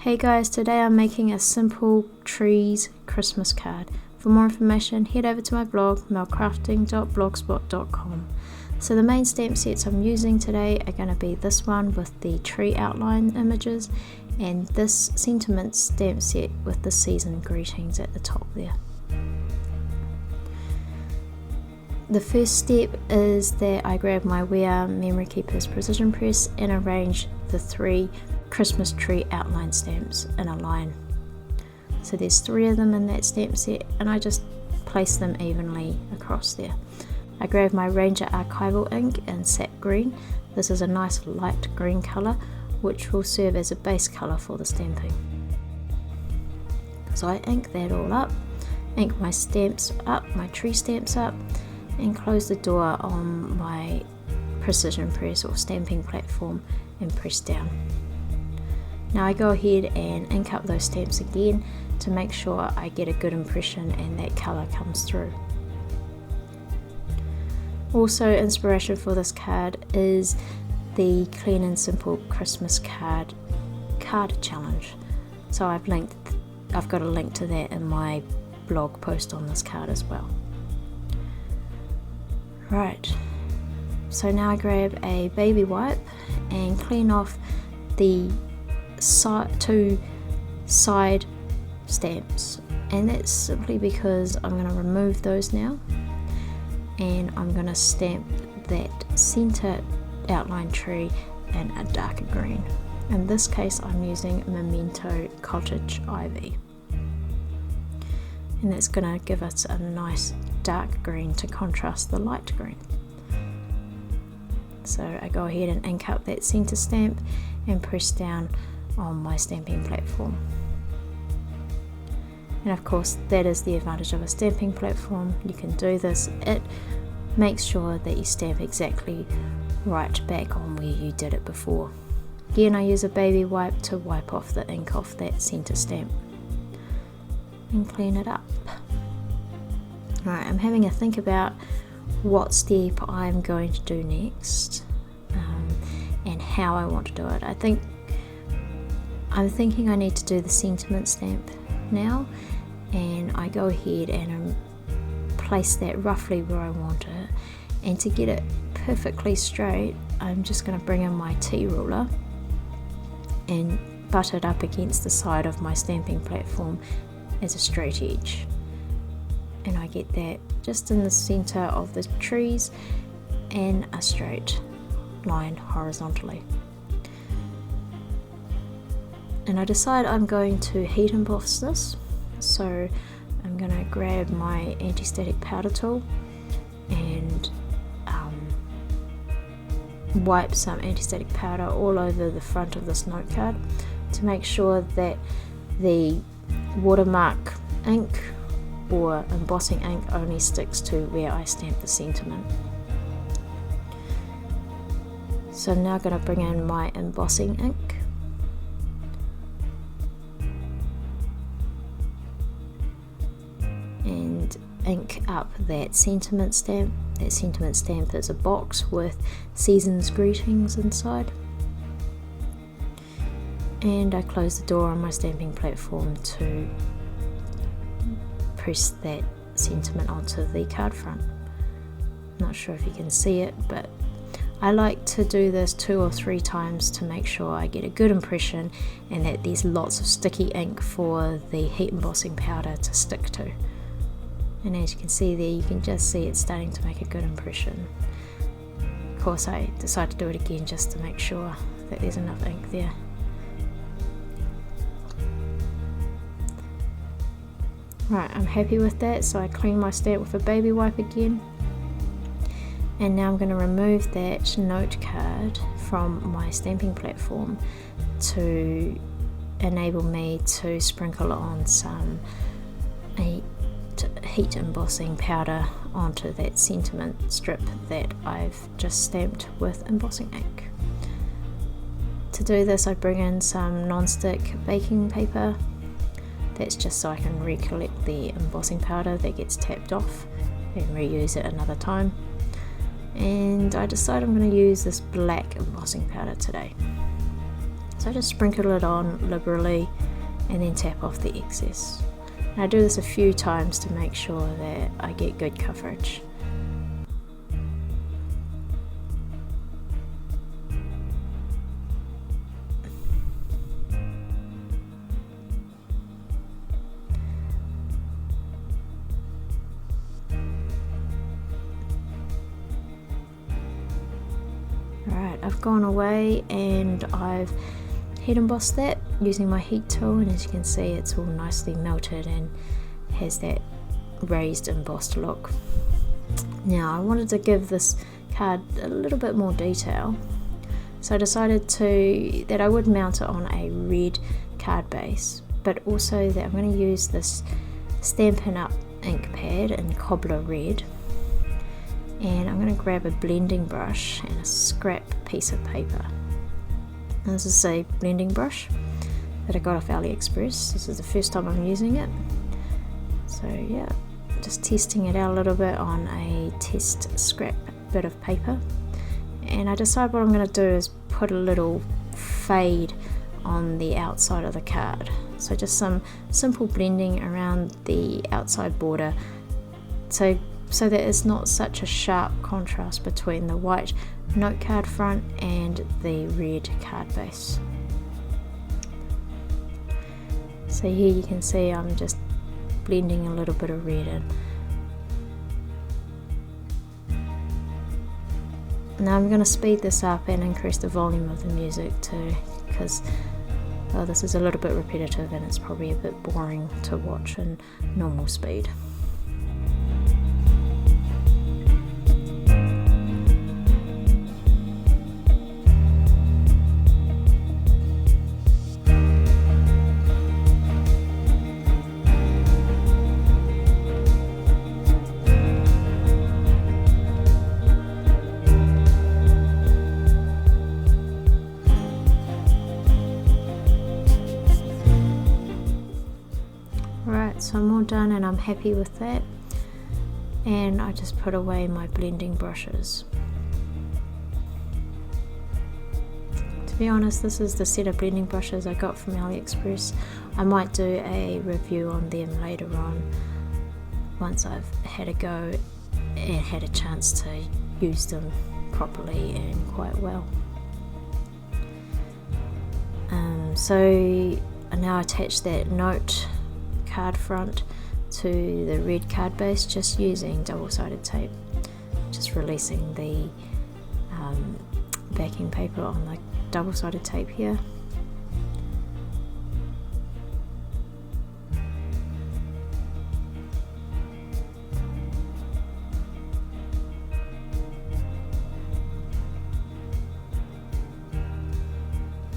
Hey guys, today I'm making a simple trees Christmas card. For more information, head over to my blog, melcrafting.blogspot.com. So the main stamp sets I'm using today are going to be this one with the tree outline images and this sentiment stamp set with the season greetings at the top there. The first step is that I grab my We Are Memory Keepers precision press and arrange the 3 Christmas tree outline stamps in a line. So there's 3 of them in that stamp set and I just place them evenly across there. I grab my Ranger archival ink in sap green. This is a nice light green colour which will serve as a base colour for the stamping. So I ink that all up, ink my stamps up, my tree stamps up, and close the door on my precision press or stamping platform and press down. Now I go ahead and ink up those stamps again to make sure I get a good impression and that colour comes through. Also, inspiration for this card is the Clean and Simple Christmas card challenge. So I've got a link to that in my blog post on this card as well. Right, so now I grab a baby wipe and clean off the 2 side stamps, and that's simply because I'm going to remove those now and I'm going to stamp that center outline tree in a darker green. In this case I'm using Memento Cottage Ivy, and that's going to give us a nice dark green to contrast the light green. So I go ahead and ink up that center stamp and press down on my stamping platform. And of course that is the advantage of a stamping platform. You can do this. It makes sure that you stamp exactly right back on where you did it before. Again, I use a baby wipe to wipe off the ink off that center stamp and clean it up. Alright, I'm having a think about what step I'm going to do next and how I want to do it. I'm thinking I need to do the sentiment stamp now, and I go ahead and place that roughly where I want it, and to get it perfectly straight I'm just going to bring in my T-ruler and butt it up against the side of my stamping platform as a straight edge, and I get that just in the center of the trees and a straight line horizontally. And I decide I'm going to heat emboss this, so I'm going to grab my anti-static powder tool and wipe some anti-static powder all over the front of this note card to make sure that the watermark ink or embossing ink only sticks to where I stamp the sentiment. So I'm now going to bring in my embossing ink and ink up that sentiment stamp. That sentiment stamp is a box with season's greetings inside. And I close the door on my stamping platform to press that sentiment onto the card front. Not sure if you can see it, but I like to do this 2 or 3 times to make sure I get a good impression and that there's lots of sticky ink for the heat embossing powder to stick to. And as you can see there, you can just see it's starting to make a good impression. Of course I decide to do it again just to make sure that there's enough ink there. Right, I'm happy with that, so I clean my stamp with a baby wipe again. And now I'm going to remove that note card from my stamping platform to enable me to sprinkle on some heat embossing powder onto that sentiment strip that I've just stamped with embossing ink. To do this I bring in some non-stick baking paper. That's just so I can recollect the embossing powder that gets tapped off and reuse it another time. And I decide I'm going to use this black embossing powder today. So I just sprinkle it on liberally and then tap off the excess. And I do this a few times to make sure that I get good coverage. Alright, I've gone away and I've heat embossed that using my heat tool, and as you can see it's all nicely melted and has that raised embossed look. Now I wanted to give this card a little bit more detail, so I decided that I would mount it on a red card base, but also that I'm going to use this Stampin' Up! Ink pad in Cobbler Red, and I'm going to grab a blending brush and a scrap piece of paper. This is a blending brush that I got off AliExpress. This is the first time I'm using it. So yeah, just testing it out a little bit on a test scrap bit of paper. And I decide what I'm going to do is put a little fade on the outside of the card. So just some simple blending around the outside border so that it's not such a sharp contrast between the white note card front and the red card base. So here you can see I'm just blending a little bit of red in. Now I'm going to speed this up and increase the volume of the music too, because this is a little bit repetitive and it's probably a bit boring to watch in normal speed. Alright, so I'm all done and I'm happy with that, and I just put away my blending brushes. To be honest, this is the set of blending brushes I got from AliExpress. I might do a review on them later on once I've had a go and had a chance to use them properly and quite well. So I now attach that note card front to the red card base just using double-sided tape, just releasing the backing paper on the double-sided tape here.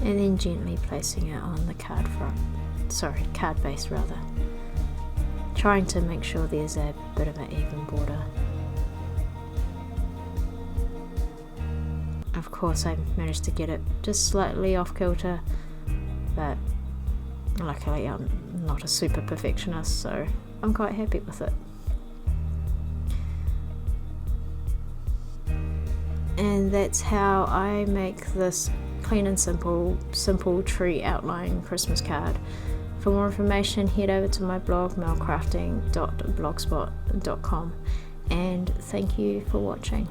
And then gently placing it on the card base rather. Trying to make sure there's a bit of an even border. Of course I managed to get it just slightly off kilter, but luckily I'm not a super perfectionist, so I'm quite happy with it. And that's how I make this clean and simple tree outline Christmas card. For more information, head over to my blog melcrafting.blogspot.com, and thank you for watching.